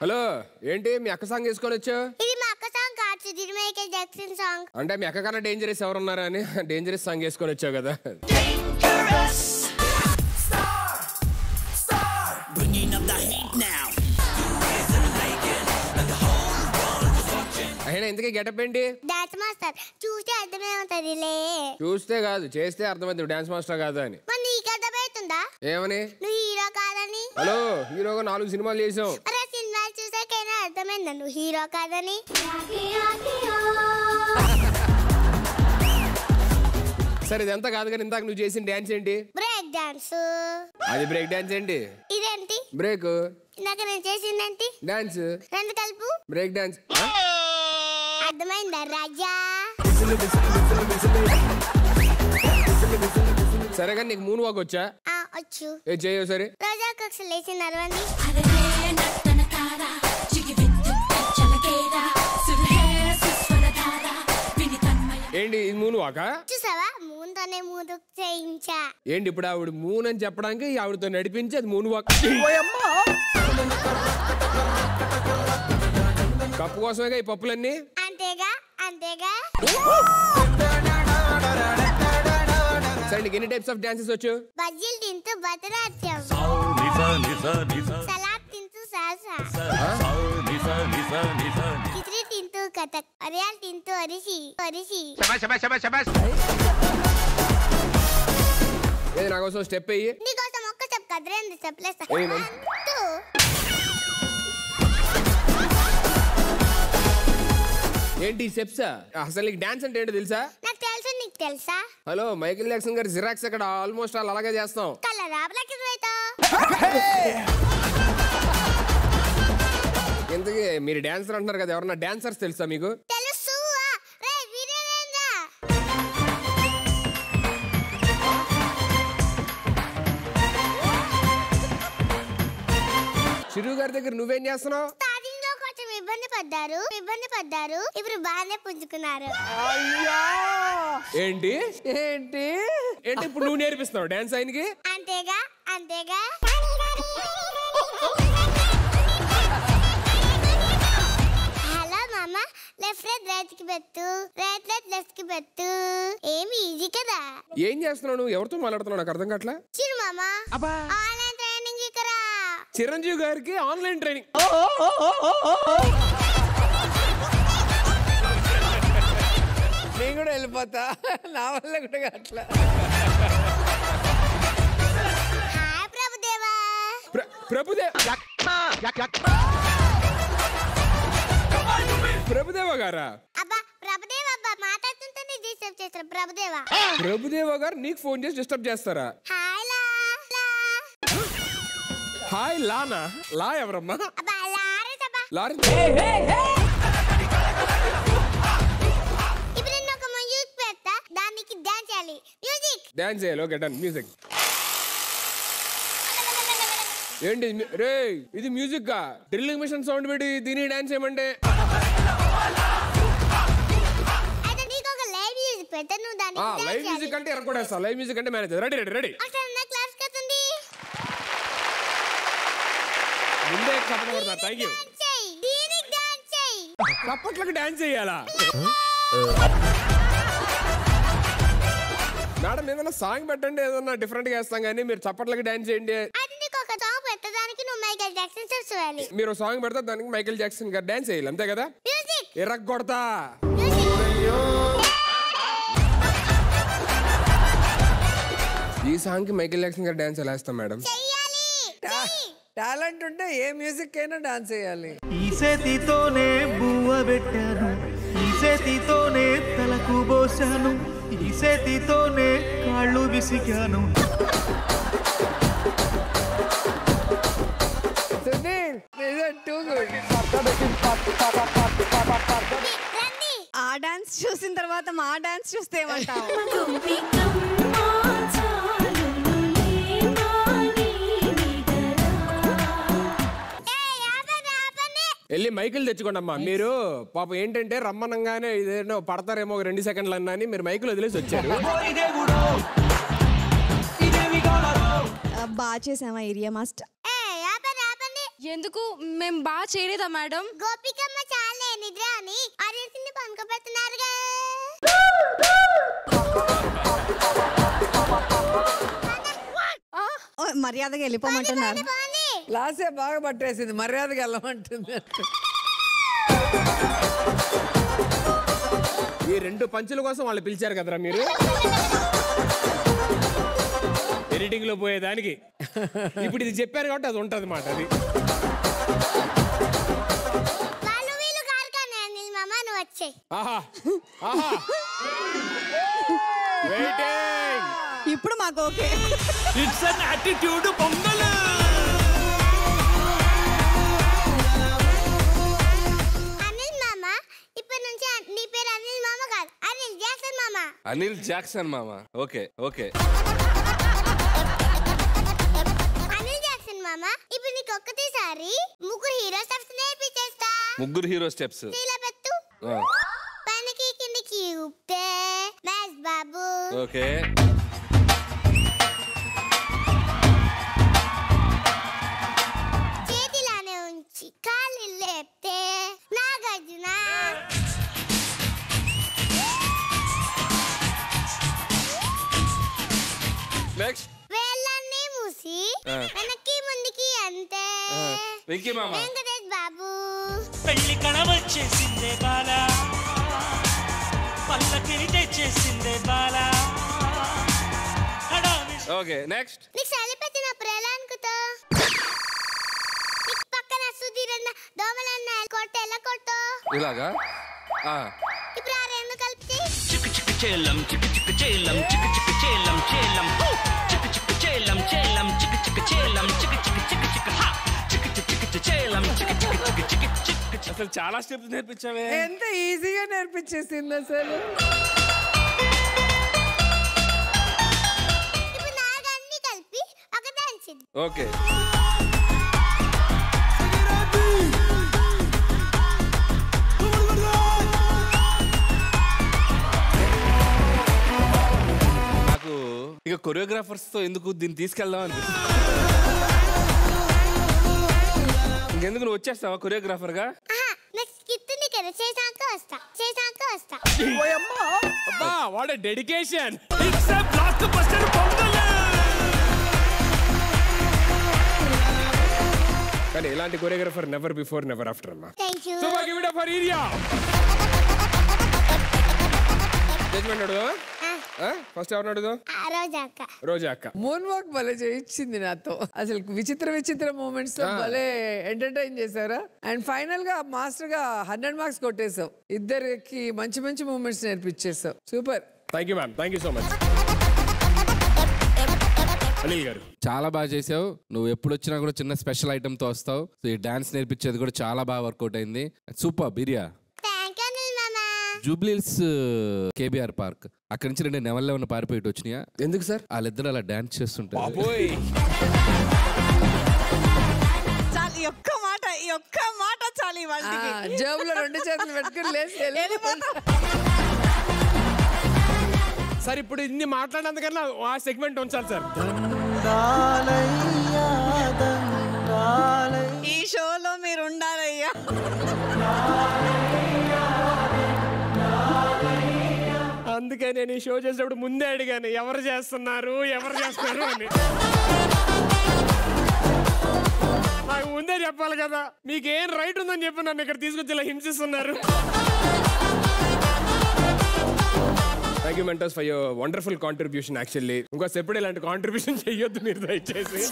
Hello ఏంటి మీ అక్క song వేసుకొని వచ్చావు? ఇది మా అక్క సాంగ్ కాదు, ఇది మైకేల్ జాక్సన్ సాంగ్. అంటే మీ అక్క కన్నా డేంజరస్ ఎవరున్నారా అని డేంజరస్ సాంగ్ వేసుకొని వచ్చావు కదా. అయినా ఇంతకీ గెటప్ ఏంటి? Dance master. చూస్తే అర్థమే ఉంటదిలే. చూస్తే కాదు చేస్తే అర్థమైంది డాన్స్ మాస్టర్ కాదు అని. మరి నీకు అర్థమవుతుందా ఏమని? నువ్వు హీరో కాదని. హలో హీరోగా 4 సినిమాలు చేసాం. అరే సినిమాలు చూసాకైనా అర్థమైందా నువ్వు హీరో కాదని? సరే ఇదంతా కాదు కానీ ఇందాక నువ్వు చేసిన డాన్స్ ఏంటి? Break dance. అది బ్రేక్ డాన్స్ ఏంటి? ఇదేంటి? బ్రేక్. ఇందాక నేను చేసిందేంటి? డాన్స్. రెండు కలుపు. Break dance. అర్థమైందా రాజా? సరే కానీ నీకు మూన్ వాక్ వచ్చా? వచ్చు. ఏ చేయవు సరే. రోజా కక్ష లేచి నడవండి. ఏంటి ఇది మూన్ వాకా? చూసావా మూన్తోనే మూడు చేయించా. ఏంటి ఇప్పుడు ఆవిడ మూన్ అని చెప్పడానికి ఆవిడతో నడిపించి అది మూన్ వాక్. కప్పు కోసమేగా ఈ పప్పులన్నీ. అంతేగా అంతేగా. సరే నీకు ఎన్ని టైప్స్ ఆఫ్ డాన్సెస్ వచ్చు? బజ్జీలు తింటూ భరతనాట్యం, సలాడ్ తింటూ సాల్సా, కిచిడి తింటూ కథక్, అరియాలు తింటూ అరిసి అరిసి. ఏది నా కోసం స్టెప్ అయ్యి. నీకోసం ఒక్క స్టెప్ కాదు, 2 స్టెప్లు వేస్తా. ఏంటి స్టెప్సా? అసలు నీకు డాన్స్ అంటే ఏంటో తెలుసా? నాకు తెలుసు, నీకు తెలుసా? హలో మైకేల్ జాక్సన్ గారి జిరాక్స్ అక్కడ ఆల్మోస్ట్ అలాగే చేస్తాం. కలరా బ్లాక్ అండ్ వైట్. ఎందుకు మీరు డాన్సర్ అంటున్నారు కదా, ఎవరన్నా డాన్సర్స్ తెలుసా మీకు? తెలుసు. రే వీరేంద్ర. చిరు గారి దగ్గర నువ్వేం చేస్తున్నావు? స్టార్టింగ్ లో కొంచెం ఇబ్బంది పడ్డారు, ఇప్పుడు బాగానే పుంజుకున్నారు. ఏంటి ఏంటి ఏంటి ఇప్పుడు నువ్వు నేర్పిస్తున్నావు డాన్స్ ఆయనకి? అంతేగా అంతేగా. హలో మామ, లెఫ్ట్ రైట్ రైట్ కి పెట్టు, రైట్ రైట్ లెఫ్ట్ కి పెట్టు. ఏమి ఈజీ కదా. ఏం చేస్తున్నావు నువ్వు? ఎవరితో మాట్లాడుతున్నావు నాకు అర్థం కావట్లా. చిరు మామ ఆన్లైన్ ట్రైనింగ్ ఇక్కడ. చిరంజీవి గారికి ఆన్లైన్ ట్రైనింగ్. నేను కూడా వెళ్ళిపోతా, నా వల్ల కూడా అట్లా. హాయ్ ప్రభుదేవా. ప్రభుదేవ గారా? అబ్బా ప్రభుదేవా అబ్బా మాట్లాడుతుంటే డిస్టర్బ్ చేస్తారు. ప్రభుదేవా. ప్రభుదేవ గారు నీకు ఫోన్ చేసి డిస్టర్బ్ చేస్తారా? హాయ్ లా. హాయ్ లానా? లా ఎవరమ్మా? అబ్బా లారే తబ్బా. లారీ. ఇప్పుడు నేను ఒక మ్యూజిక్ పెడతా, దానికి డాన్స్ చేయాలి. మ్యూజిక్. డాన్స్ చేయాలి. Okay done. మ్యూజిక్. ఏంటి రే ఇది మ్యూజిక్ గా? డ్రిల్లింగ్ మిషన్ సౌండ్ పెట్టి దీని డాన్స్ చేయమంటే? అయితే నీకు ఒక లైవ్ మ్యూజిక్ పెడతా, నువ్వు దానికి లైవ్ మ్యూజిక్ అంటే ఎరకొడేస్తా. లైవ్ మ్యూజిక్ అంటే మేనేజర్. Ready ready ready. అసలు నా క్లాస్ కదండి. ముందే చప్పట్లు కొడతా. థాంక్యూ. దీనికి డాన్స్ చేయి. చప్పట్లకు డాన్స్ చేయాలా? మేడం ఏదైనా సాంగ్ పెట్టండి, ఏదన్నా డిఫరెంట్ గా వేస్తాం కానీ మీరు చప్పట్లకి డాన్స్ చేయండి. అయితే నీకు ఒక సాంగ్ పెట్టడానికి నువ్వు మైకేల్ జాక్సన్ చూడాలి. మీరు సాంగ్ పెడతా దానికి మైకేల్ జాక్సన్ గారు డాన్స్ చేయాలి అంతే కదా? మ్యూజిక్. ఎరగొడతా. ఈ సాంగ్ కి మైకేల్ జాక్సన్ గారు డాన్స్ ఎలా వేస్తాం మేడం? టాలెంట్ ఉంటే ఏ మ్యూజిక్ అయినా డాన్స్ చేయాలి. ఈ చేతితోనే బువ్వ పెట్టాను, ఈ చేతితోనే తలకు పోసాను, ఈ చేతితోనే కాళ్ళు విసిగాను. ఆ డాన్స్ చూసిన తర్వాత మా డాన్స్ చూస్తే ఏమంటావు? వెళ్ళి మైకులు తెచ్చుకోండి అమ్మా. మీరు పాపం ఏంటంటే రమ్మనంగానే ఇదేనో పడతారేమో 2 సెకండ్లు అన్నా మీరు మైకులు వదిలేసి వచ్చారు. బాగా చేసామా ఏరియా మాస్టర్? ఎందుకు మేము బాగా చేయలేదా మేడం? గోపికమ్మ చాలే నిద్ర అని ఆడియన్స్ ని పనుకోబెడుతున్నారుగా. మర్యాదగా వెళ్ళిపోమంటున్నారు. లాసే బాగా పట్టేసింది, మర్యాదగా వెళ్ళమంటుంది. ఈ 2 పంచుల కోసం వాళ్ళు పిలిచారు కదరా మీరు ఎడిటింగ్ లో పోయేదానికి. ఇప్పుడు ఇది చెప్పారు కాబట్టి అది ఉంటది మాట. అది వాళ్ళు వీళ్ళు కారు కానీ అనిల్ మామ నువ్వు వచ్చే. ఆహా ఆహా వెయిటింగ్. ఇప్పుడు మాకు okay. It's an attitude pongal. Anil మామ ఇప్పటి నుంచి నీ పేరు అనిల్ మామ కాదు, అనిల్ జాక్సన్ మామ. అనిల్ జాక్సన్ మామ. ఓకే ఓకే అనిల్ జాక్సన్ మామ ఇప్పుడు నీకు ఒక్కటేసారి 3 హీరో స్టెప్స్ నేర్పించేస్తా. 3 hero steps. ఇలా పెట్టు. పైనకి కిందకి ఊపితే మ్యాథ్స్ బాబు. ఓకే చేతిలానే ఉంచి కాళ్ళు లేపితే నాగార్జున. నెక్స్ట్ వేళ్ళన్నీ మూసి వెనక్కి ముందుకి అంతే వెంకీ మామ. వెంకటేష్ బాబు. పెళ్లి కణవచ్చేసిందే బాలా, పల్లకిని తెచ్చేసిందే బాలా. Okay next. నీకు చలి పెట్టినప్పుడు ఎలా అనుకుతా? నీకు పక్కన సుధీరన్న దోమలన్న కొట్ట ఎలా కొట్టో ఇలాగా. ఇప్పుడు ఆ 2 కలిపి చిక్కు చిక్కు చేలం, చిక్కు చిక్కు చేలం, చిక్కు చిక్కు చేలం చేలం, చిక్కు చిక్కు చేలం చేలం, చిక్కు చిక్కు చేలం, చిక్కు చిక్కు చిక్కు చిక్కు హా, చిక్కు చిక్కు చిక్కు చేలం, చిక్కు చిక్కు చిక్కు చిక్కు చిక్కు. అసలు చాలా స్టెప్స్ నేర్పించావే. ఎంత ఈజీగా నేర్పించేసింది అసలు. ఇప్పుడు నాగన్ని కలిపి ఒక డాన్స్. ఓకే నాకు ఇక కొరియోగ్రాఫర్స్ తో ఎందుకు దీన్ని తీసుకెళ్దాం అనిపిస్తుంది. ఇంకెందుకు నువ్వు వచ్చేస్తావా కొరియోగ్రాఫర్ గా? నెక్స్ట్ స్కిట్ ని కదా చేసాక వస్తా. అబ్బా what a dedication. It's a blockbuster Pongal. కానీ ఇలాంటి choreographer never before never after అమ్మా. Thank you. So give it up for area. Judgement అడుగు. ఫస్ట్ ఎవరిని అడుగు? రోజా అక్క. మూన్ వాక్ భలే చేయించింది నాతో. అసలు విచిత్ర మూమెంట్స్ తో భలే ఎంటర్టైన్ చేశారా. అండ్ ఫైనల్ గా మాస్టర్ గా 100 మార్క్స్ కొట్టేశావు. ఇద్దరికి మంచి మూమెంట్స్ నేర్పించేసావు. Super. Thank you ma'am. Thank you so much. Anil గారు చాలా బాగా చేసావు. నువ్వు ఎప్పుడు వచ్చినా కూడా చిన్న స్పెషల్ ఐటమ్ తో వస్తావు. సో ఈ డాన్స్ నేర్పించేది కూడా చాలా బాగా వర్కౌట్ అయింది. సూపర్ బిరియా. జూబ్లీహిల్స్ కేబీఆర్ పార్క్ అక్కడి నుంచి 2 నెవల్లో ఉన్న పారిపోయి వచ్చినాయా? ఎందుకు సార్? వాళ్ళిద్దరు అలా డాన్స్ చేస్తుంటారు. చాలు ఈ ఒక్క మాట చాలు వాళ్ళకి. జేబులో 2 చేతులు పెట్టుకుని లేచి సార్ ఇప్పుడు ఇన్ని మాట్లాడినందుకన్నా ఆ సెగ్మెంట్ ఉంచాలి సార్. ఈ షోలో మీరు ఉండాలయ్యా. అందుకే నేను ఈ షో చేసేటప్పుడు ముందే అడిగాను ఎవరు చేస్తున్నారు అని. నాకు ముందే చెప్పాలి కదా. మీకు ఏం రైట్ ఉందని చెప్పి నన్ను ఇక్కడ తీసుకొచ్చి ఇలా హింసిస్తున్నారు. Thank you mentors for your wonderful contribution. Actually ఇంకోసి ఎప్పుడు ఇలాంటి కాంట్రిబ్యూషన్ చెయ్యొద్దు మీరు దయచేసి.